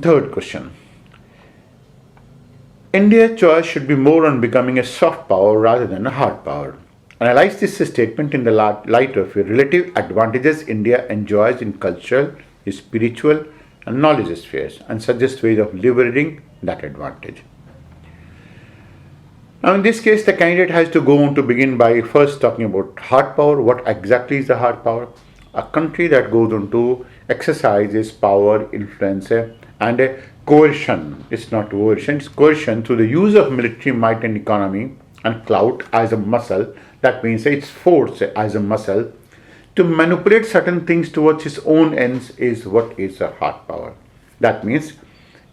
Third question. India's choice should be more on becoming a soft power rather than a hard power. Analyze this statement in the light of the relative advantages India enjoys in cultural, spiritual, and knowledge spheres and suggest ways of leveraging that advantage. Now, in this case, the candidate has to go on to begin by first talking about hard power. What exactly is the hard power? A country that goes on to exercise its power, influence, and coercion. It's not coercion, it's coercion through the use of military might and economy and clout as a muscle. That means its force as a muscle to manipulate certain things towards its own ends is what is a hard power. That means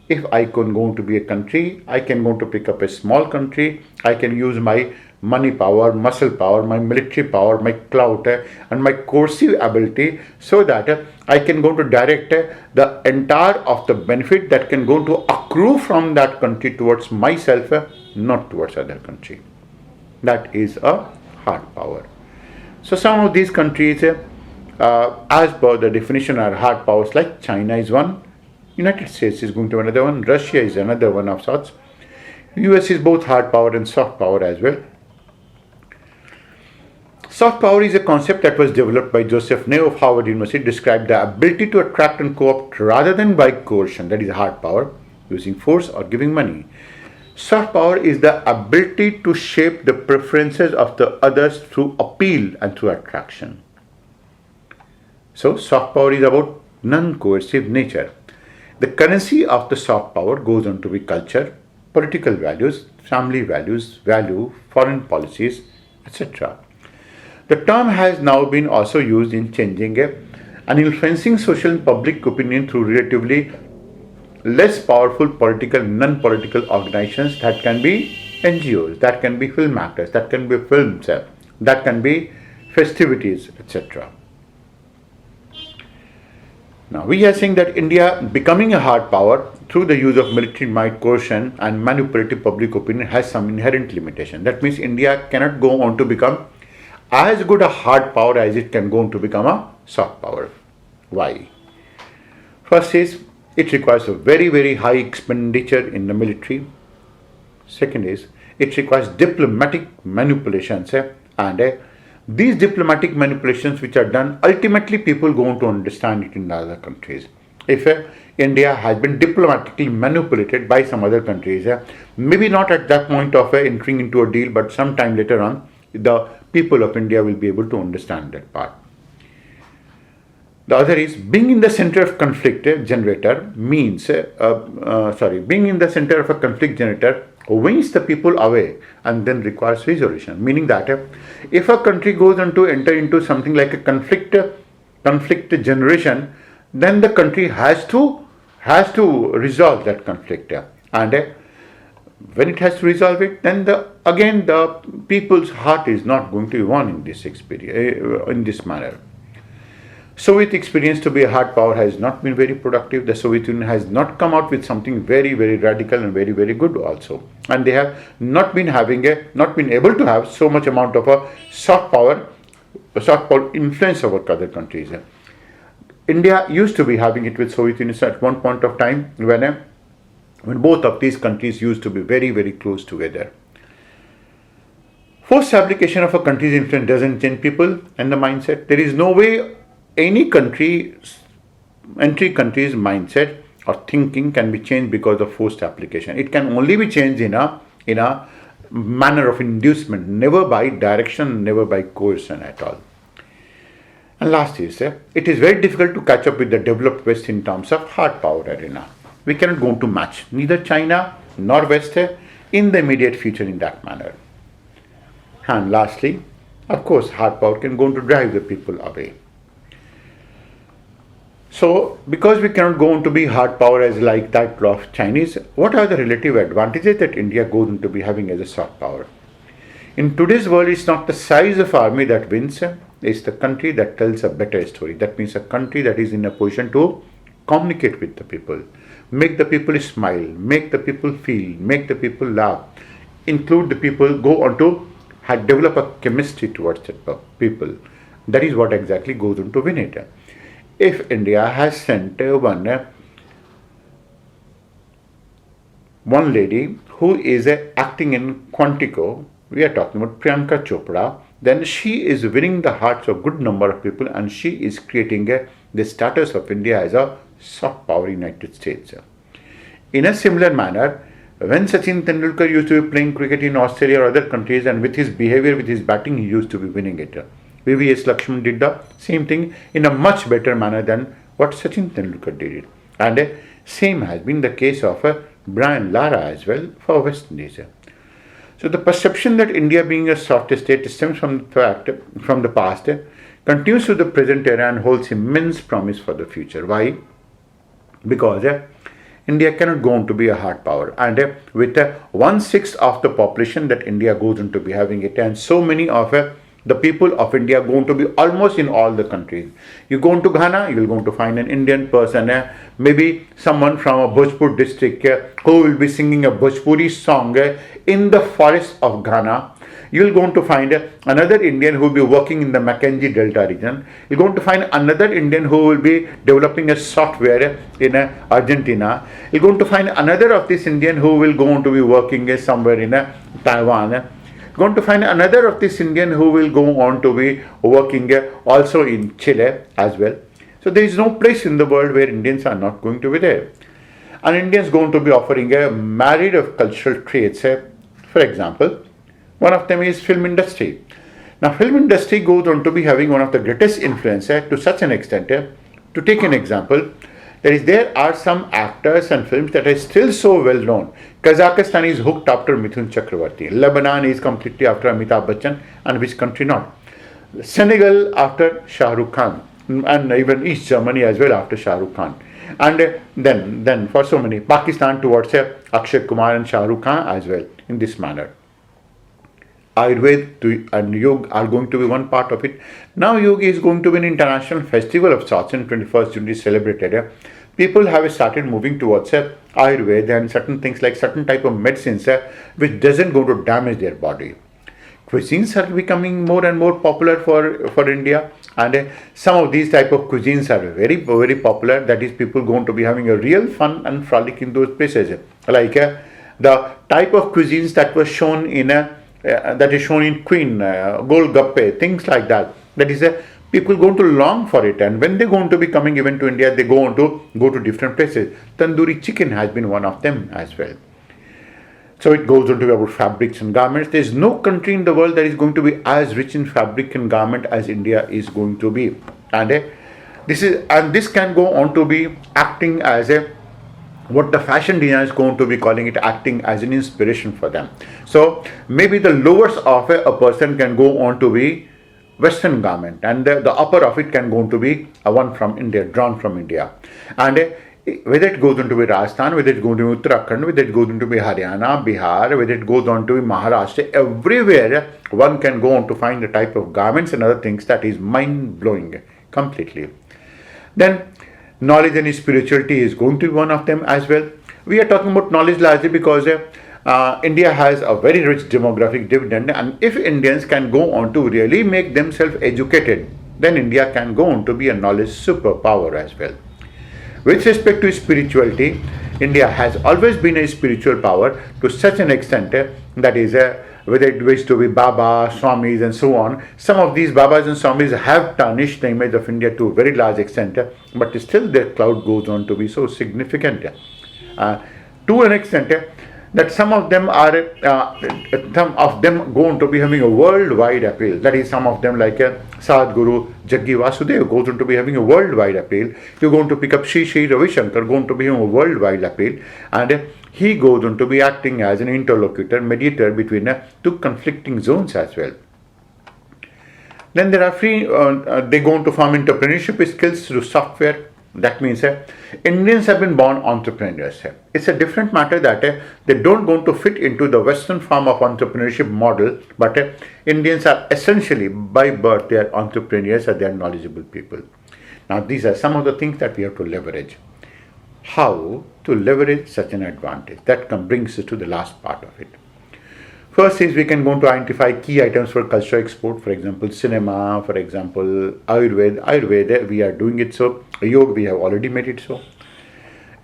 if I can go to be a country, I can go to pick up a small country, I can use my money power, muscle power, my military power, my clout, and my coercive ability so that I can go to direct the entire of the benefit that can go to accrue from that country towards myself, not towards other country. That is a hard power. So some of these countries, as per the definition, are hard powers. Like China is one, United States is going to be another one, Russia is another one of sorts. US is both hard power and soft power as well. Soft power is a concept that was developed by Joseph Nye of Harvard University, described the ability to attract and co-opt rather than by coercion, that is hard power, using force or giving money. Soft power is the ability to shape the preferences of the others through appeal and through attraction. So soft power is about non-coercive nature. The currency of the soft power goes on to be culture, political values, family values, value, foreign policies, etc. The term has now been also used in changing and influencing social and public opinion through relatively less powerful political, non-political organizations that can be NGOs, that can be film actors, that can be films, that can be festivities, etc. Now, we are saying that India becoming a hard power through the use of military might, coercion, and manipulative public opinion has some inherent limitation. That means India cannot go on to become as good a hard power as it can go on to become a soft power. Why? First is, it requires a very, very high expenditure in the military. Second is, it requires diplomatic manipulations, and these diplomatic manipulations which are done, ultimately people go on to understand it in other countries. If India has been diplomatically manipulated by some other countries, maybe not at that point of entering into a deal, but sometime later on, the people of India will be able to understand that part. The other is, being in the center of conflict generator means, being in the center of a conflict generator wins the people away and then requires resolution. Meaning that if a country goes on to enter into something like a conflict generation, then the country has to resolve that conflict. And when it has to resolve it, then the people's heart is not going to be won in this experience, in this manner. Soviet experience to be a hard power has not been very productive. The Soviet Union has not come out with something very, very radical and very, very good also. And they have not been able to have so much amount of a soft power influence over other countries. India used to be having it with Soviet Union at one point of time when both of these countries used to be very, very close together. Forced application of a country's influence doesn't change people and the mindset. There is no way any entry country's mindset or thinking can be changed because of forced application. It can only be changed in a manner of inducement, never by direction, never by coercion at all. And last is, it is very difficult to catch up with the developed West in terms of hard power arena. We cannot go to match neither China nor West in the immediate future in that manner. And lastly, of course, hard power can go on to drive the people away. So, because we cannot go on to be hard power as like that of Chinese, what are the relative advantages that India goes on to be having as a soft power? In today's world, it's not the size of army that wins, it's the country that tells a better story. That means a country that is in a position to communicate with the people, make the people smile, make the people feel, make the people laugh, include the people, go on to develop a chemistry towards the people. That is what exactly goes on to win it. If India has sent one one lady who is acting in Quantico. We are talking about Priyanka Chopra. Then she is winning the hearts of good number of people, and she is creating the status of India as a soft power United States. In a similar manner, when Sachin Tendulkar used to be playing cricket in Australia or other countries, and with his behavior, with his batting, he used to be winning it. VVS Lakshman did the same thing in a much better manner than what Sachin Tendulkar did it. And same has been the case of Brian Lara as well for West Indies. So the perception that India being a soft state stems from the fact from the past, continues to the present era and holds immense promise for the future. Why? Because India cannot go on to be a hard power, and with 1/6 of the population that India goes on to be having it, and so many of the people of India are going to be almost in all the countries. You go into Ghana, you're going to find an Indian person, maybe someone from a Bhojpur district who will be singing a Bhojpuri song in the forest of Ghana. You're going to find another Indian who will be working in the Mackenzie Delta region. You're going to find another Indian who will be developing a software in Argentina. You're going to find another of this Indian who will go on to be working somewhere in Taiwan. Going to find another of this Indian who will go on to be working also in Chile as well. So there is no place in the world where Indians are not going to be there. And Indians going to be offering a myriad of cultural traits. For example, one of them is film industry. Now film industry goes on to be having one of the greatest influence to such an extent. To take an example, there are some actors and films that are still so well known. Kazakhstan is hooked after Mithun Chakravarti. Lebanon is completely after Amitabh Bachchan, and which country not? Senegal after Shah Rukh Khan, and even East Germany as well after Shah Rukh Khan. And then for so many, Pakistan towards Akshay Kumar and Shah Rukh Khan as well in this manner. Ayurveda and Yoga are going to be one part of it. Now Yoga is going to be an international festival of sorts, and 21st June is celebrated. People have started moving towards Ayurveda and certain things like certain type of medicines which doesn't go to damage their body. Cuisines are becoming more and more popular for India, and some of these type of cuisines are very, very popular. That is, people going to be having a real fun and frolic in those places. Like the type of cuisines that was shown that is shown in Queen, Golgappe, things like that. That is people going to long for it, and when they going to be coming even to India, they go to different places. Tandoori chicken has been one of them as well. So it goes on to be about fabrics and garments. There is no country in the world that is going to be as rich in fabric and garment as India is going to be, and this can go on to be acting as what the fashion designer is going to be calling it, acting as an inspiration for them. So maybe the lowers of a person can go on to be Western garment, and the upper of it can go on to be one from India, drawn from India. And whether it goes on to be Rajasthan, whether it goes to be Uttarakhand, whether it goes on to be Haryana, Bihar, whether it goes on to be Maharashtra, everywhere one can go on to find the type of garments and other things that is mind-blowing completely. Then knowledge and spirituality is going to be one of them as well. We are talking about knowledge largely because India has a very rich demographic dividend, and if Indians can go on to really make themselves educated, then India can go on to be a knowledge superpower as well. With respect to spirituality, India has always been a spiritual power to such an extent that is whether it was to be Baba, Swamis and so on. Some of these Babas and Swamis have tarnished the image of India to a very large extent, but still their cloud goes on to be so significant to an extent that some of them go on to be having a worldwide appeal. That is, some of them like Sadhguru Jaggi Vasudev goes on to be having a worldwide appeal. You're going to pick up Sri Ravi Shankar going to be having a worldwide appeal, and he goes on to be acting as an interlocutor, mediator between two conflicting zones as well. Then there are they go on to form entrepreneurship skills through software. That means Indians have been born entrepreneurs. It's a different matter that they don't go to fit into the Western form of entrepreneurship model, but Indians are essentially by birth they are entrepreneurs and they are knowledgeable people. Now these are some of the things that we have to leverage. How to leverage such an advantage? That brings us to the last part of it. First is we can go to identify key items for cultural export, for example, cinema, for example, Ayurveda. Ayurveda, we are doing it so. Yoga, we have already made it so.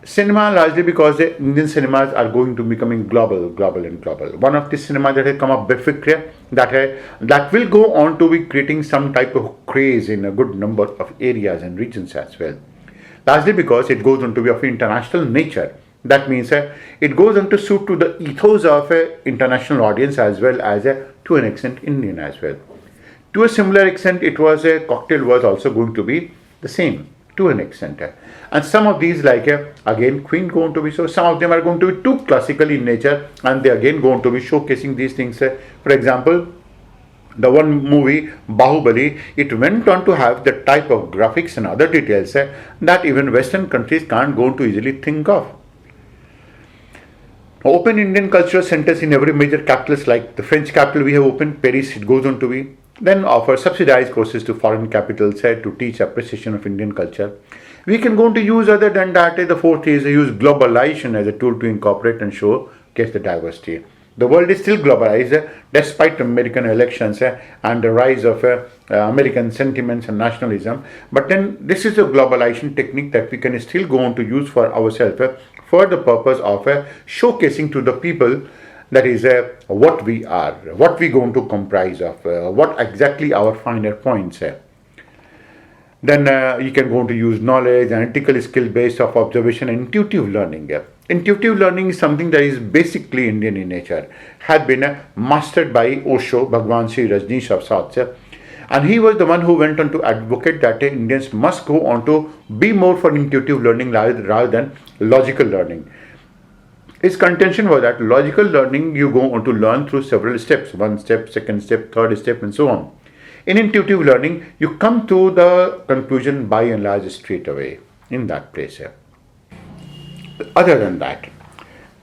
Cinema, largely because the Indian cinemas are going to becoming global. One of the cinema that has come up Befikre, that will go on to be creating some type of craze in a good number of areas and regions as well. Largely because it goes on to be of international nature. That means it goes on to suit to the ethos of an international audience as well as to an extent Indian as well. To a similar extent, it was a cocktail was also going to be the same to an extent. And some of these, like again, Queen going to be so. Some of them are going to be too classical in nature, and they again going to be showcasing these things. For example, the one movie Bahubali, it went on to have the type of graphics and other details that even Western countries can't go to easily think of. Open Indian cultural centers in every major capitals, like the French capital we have opened, Paris, it goes on to be. Then offer subsidized courses to foreign capitals to teach appreciation of Indian culture. We can go on to use other than that. The fourth is use globalization as a tool to incorporate and showcase the diversity. The world is still globalized despite American elections and the rise of American sentiments and nationalism. But then this is a globalization technique that we can still go on to use for ourselves for the purpose of showcasing to the people that is what we are, what we going to comprise of, what exactly our finer points. Then you can go on to use knowledge, analytical skill based of observation and intuitive learning. Intuitive learning is something that is basically Indian in nature, had been mastered by Osho, Bhagwan Sri Rajneesh of sorts. And he was the one who went on to advocate that Indians must go on to be more for intuitive learning rather than logical learning. His contention was that logical learning you go on to learn through several steps, one step, second step, third step, and so on. In intuitive learning, you come to the conclusion by and large straight away in that place. Other than that,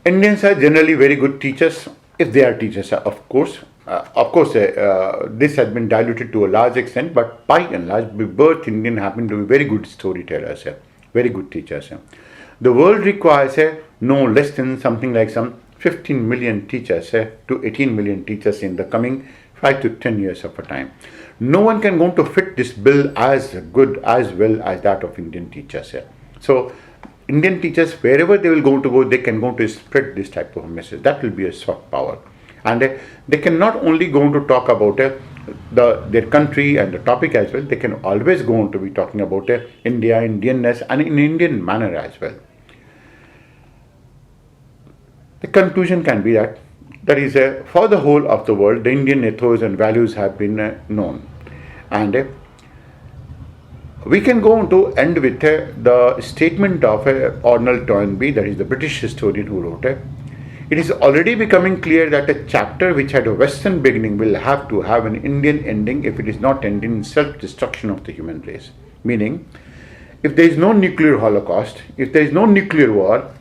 Indians are generally very good teachers, if they are teachers, of course. This has been diluted to a large extent, but by and large, birth Indian happen to be very good storytellers, very good teachers. The world requires no less than something like some 15 million teachers to 18 million teachers in the coming 5 to 10 years of a time. No one can go to fit this bill as good as well as that of Indian teachers. So Indian teachers, wherever they will go to go, they can go to spread this type of message. That will be a soft power. And they can not only go on to talk about their country and the topic as well, they can always go on to be talking about India, Indianness, and in Indian manner as well. The conclusion can be that is for the whole of the world, the Indian ethos and values have been known. And we can go on to end with the statement of Arnold Toynbee, that is the British historian who wrote it is already becoming clear that a chapter which had a Western beginning will have to have an Indian ending if it is not ending in self-destruction of the human race. Meaning, if there is no nuclear holocaust, if there is no nuclear war,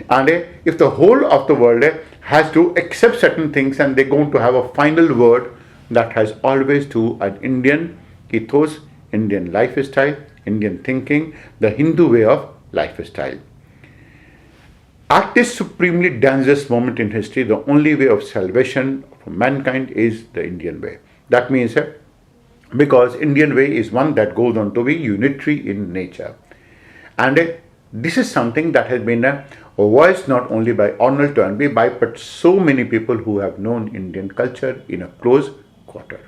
and if the whole of the world has to accept certain things and they're going to have a final word that has always to an Indian ethos, Indian lifestyle, Indian thinking, the Hindu way of lifestyle. At this supremely dangerous moment in history, the only way of salvation for mankind is the Indian way. That means because Indian way is one that goes on to be unitary in nature. And this is something that has been voiced not only by Arnold Toynbee, but so many people who have known Indian culture in a close quarter.